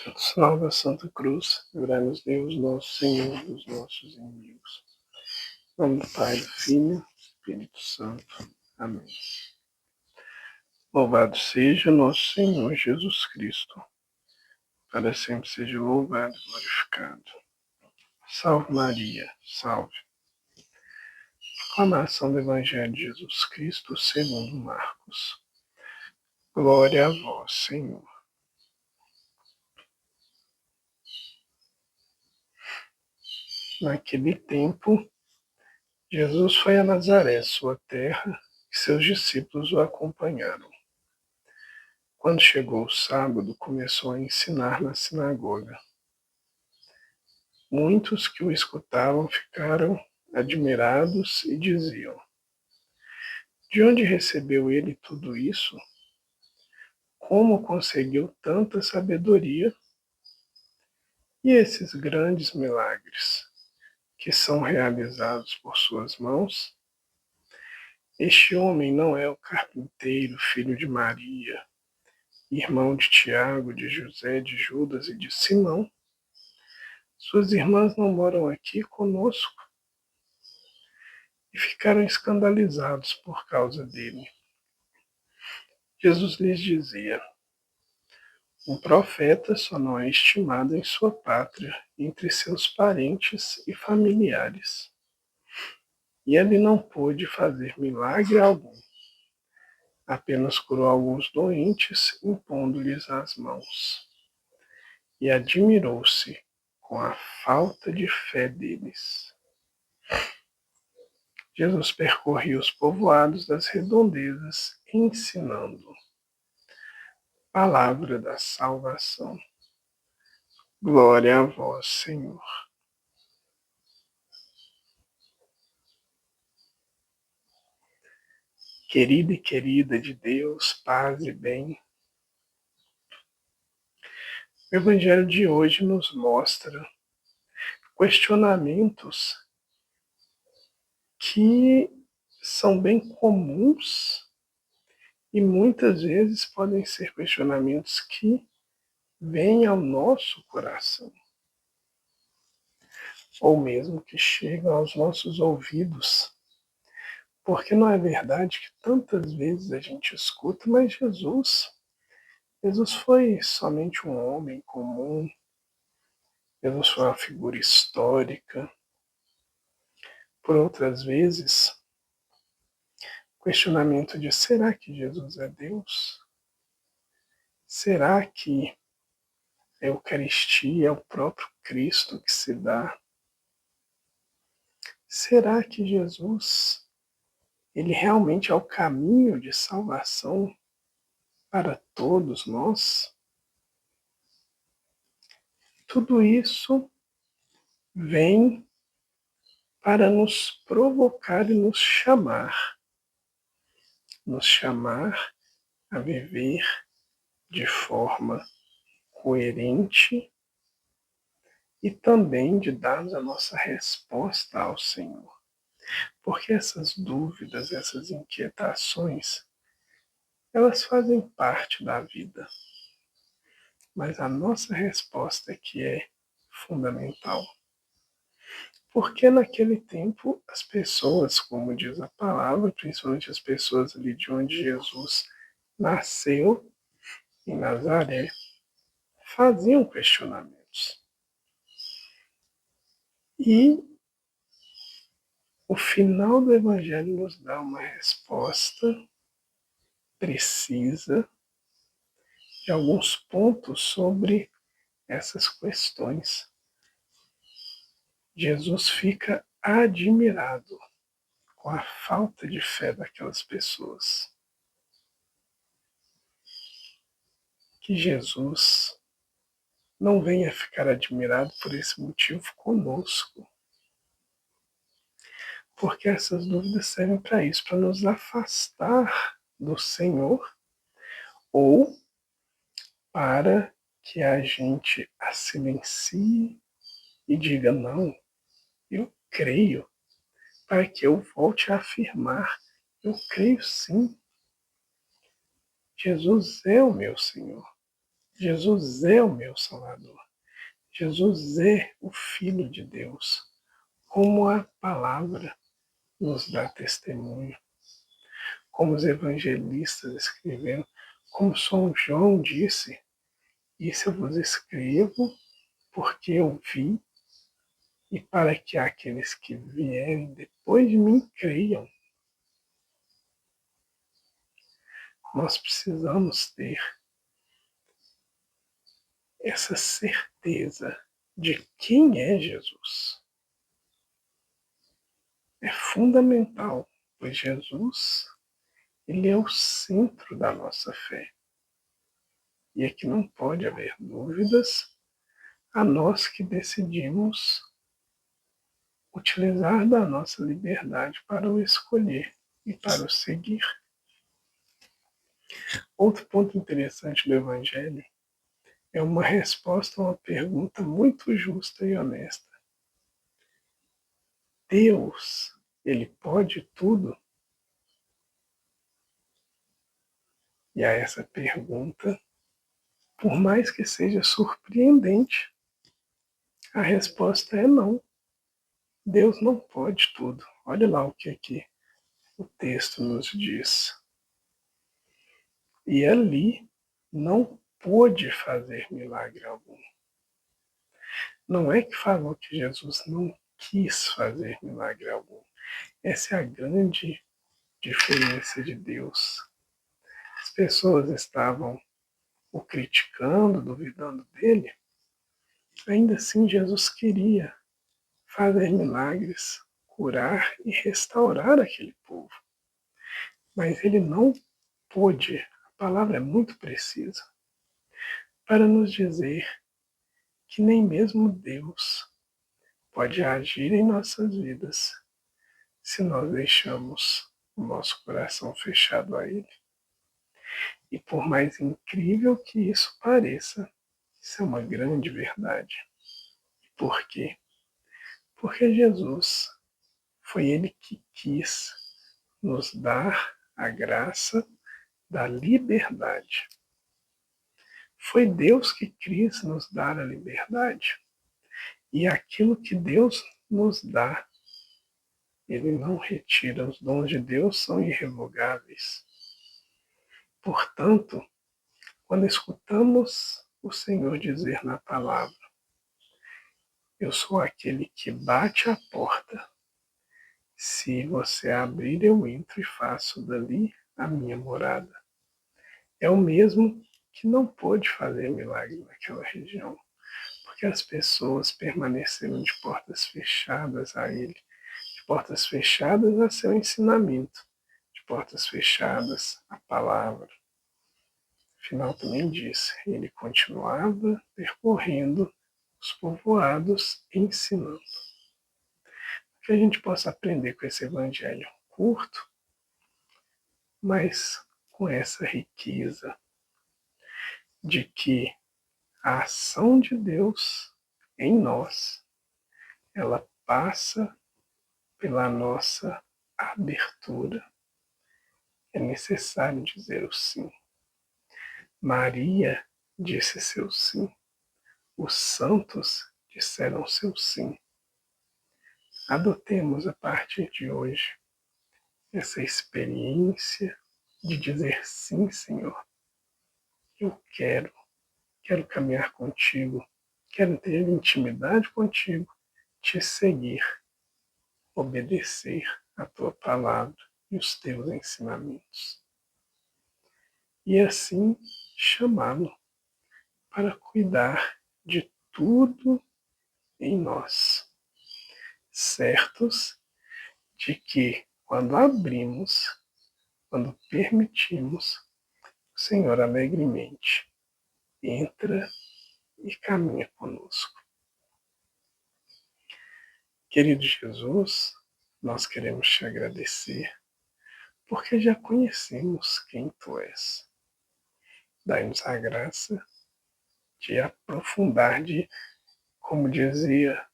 Pelo sinal da Santa Cruz, livrai-nos Deus, nosso Senhor, dos nossos inimigos. Em nome do Pai, do Filho e do Espírito Santo. Amém. Louvado seja nosso Senhor Jesus Cristo. Para sempre seja louvado e glorificado. Salve Maria, salve. Proclamação do Evangelho de Jesus Cristo segundo Marcos. Glória a vós, Senhor. Naquele tempo, Jesus foi a Nazaré, sua terra, e seus discípulos o acompanharam. Quando chegou o sábado, começou a ensinar na sinagoga. Muitos que o escutavam ficaram admirados e diziam: de onde recebeu ele tudo isso? Como conseguiu tanta sabedoria? E esses grandes milagres que são realizados por suas mãos? Este homem não é o carpinteiro, filho de Maria, irmão de Tiago, de José, de Judas e de Simão? Suas irmãs não moram aqui conosco? E ficaram escandalizados por causa dele. Jesus lhes dizia: um profeta só não é estimado em sua pátria, entre seus parentes e familiares. E ele não pôde fazer milagre algum. Apenas curou alguns doentes, impondo-lhes as mãos. E admirou-se com a falta de fé deles. Jesus percorria os povoados das redondezas, ensinando. Palavra da salvação. Glória a vós, Senhor. Querida e querida de Deus, paz e bem. O Evangelho de hoje nos mostra questionamentos que são bem comuns e muitas vezes podem ser questionamentos que vêm ao nosso coração, ou mesmo que chegam aos nossos ouvidos. Porque não é verdade que tantas vezes a gente escuta, mas Jesus foi somente um homem comum, Jesus foi uma figura histórica. Por outras vezes, questionamento de será que Jesus é Deus? Será que a Eucaristia é o próprio Cristo que se dá? Será que Jesus, ele realmente é o caminho de salvação para todos nós? Tudo isso vem para nos provocar e nos chamar a viver de forma coerente e também de darmos a nossa resposta ao Senhor. Porque essas dúvidas, essas inquietações, elas fazem parte da vida. Mas a nossa resposta é que é fundamental. Porque naquele tempo as pessoas, como diz a palavra, principalmente as pessoas ali de onde Jesus nasceu, em Nazaré, faziam questionamentos. E o final do Evangelho nos dá uma resposta precisa de alguns pontos sobre essas questões. Jesus fica admirado com a falta de fé daquelas pessoas. Que Jesus não venha ficar admirado por esse motivo conosco. Porque essas dúvidas servem para isso, para nos afastar do Senhor ou para que a gente a silencie e diga: não, eu creio, para que eu volte a afirmar: eu creio sim. Jesus é o meu Senhor. Jesus é o meu Salvador. Jesus é o Filho de Deus, como a palavra nos dá testemunho, como os evangelistas escreveram, como São João disse, isso eu vos escrevo porque eu vi e para que aqueles que vierem depois de mim creiam. Nós precisamos ter essa certeza de quem é Jesus. É fundamental, pois Jesus, ele é o centro da nossa fé. E aqui não pode haver dúvidas a nós que decidimos utilizar da nossa liberdade para o escolher e para o seguir. Outro ponto interessante do Evangelho é uma resposta a uma pergunta muito justa e honesta. Deus, ele pode tudo? E a essa pergunta, por mais que seja surpreendente, a resposta é não. Deus não pode tudo. Olha lá o que aqui o texto nos diz. E ali não pôde fazer milagre algum. Não é que falou que Jesus não quis fazer milagre algum. Essa é a grande diferença de Deus. As pessoas estavam o criticando, duvidando dele. Ainda assim, Jesus queria fazer milagres, curar e restaurar aquele povo. Mas ele não pôde, a palavra é muito precisa, para nos dizer que nem mesmo Deus pode agir em nossas vidas se nós deixamos o nosso coração fechado a Ele. E por mais incrível que isso pareça, isso é uma grande verdade. Por quê? Porque Jesus foi Ele que quis nos dar a graça da liberdade. Foi Deus que quis nos dar a liberdade. E aquilo que Deus nos dá, Ele não retira. Os dons de Deus são irrevogáveis. Portanto, quando escutamos o Senhor dizer na palavra, eu sou aquele que bate à porta. Se você abrir, eu entro e faço dali a minha morada. É o mesmo que não pôde fazer milagre naquela região, porque as pessoas permaneceram de portas fechadas a ele, de portas fechadas a seu ensinamento, de portas fechadas à palavra. Afinal, também disse, ele continuava percorrendo os povoados ensinando. Que a gente possa aprender com esse evangelho curto, mas com essa riqueza de que a ação de Deus em nós, ela passa pela nossa abertura. É necessário dizer o sim. Maria disse seu sim. Os santos disseram seu sim. Adotemos a partir de hoje essa experiência de dizer sim, Senhor. Eu quero caminhar contigo, quero ter intimidade contigo, te seguir, obedecer a tua palavra e os teus ensinamentos. E assim chamá-lo para cuidar de tudo em nós, certos de que quando abrimos, quando permitimos, o Senhor alegremente entra e caminha conosco. Querido Jesus, nós queremos te agradecer, porque já conhecemos quem tu és. Dai-nos a graça de aprofundar, como dizia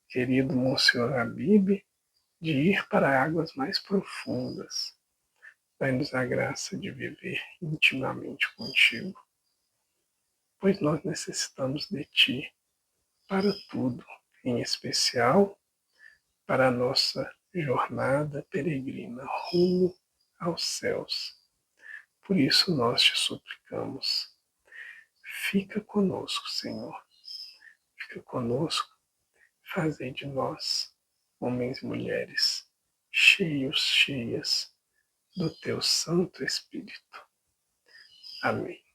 querido Monsenhor Habib, de ir para águas mais profundas. Dai-nos a graça de viver intimamente contigo. pois nós necessitamos de Ti para tudo, em especial para a nossa jornada peregrina rumo aos céus. Por isso nós te suplicamos, fica conosco, Senhor, fica conosco, fazei de nós homens e mulheres cheios, cheias do Teu Santo Espírito. Amém.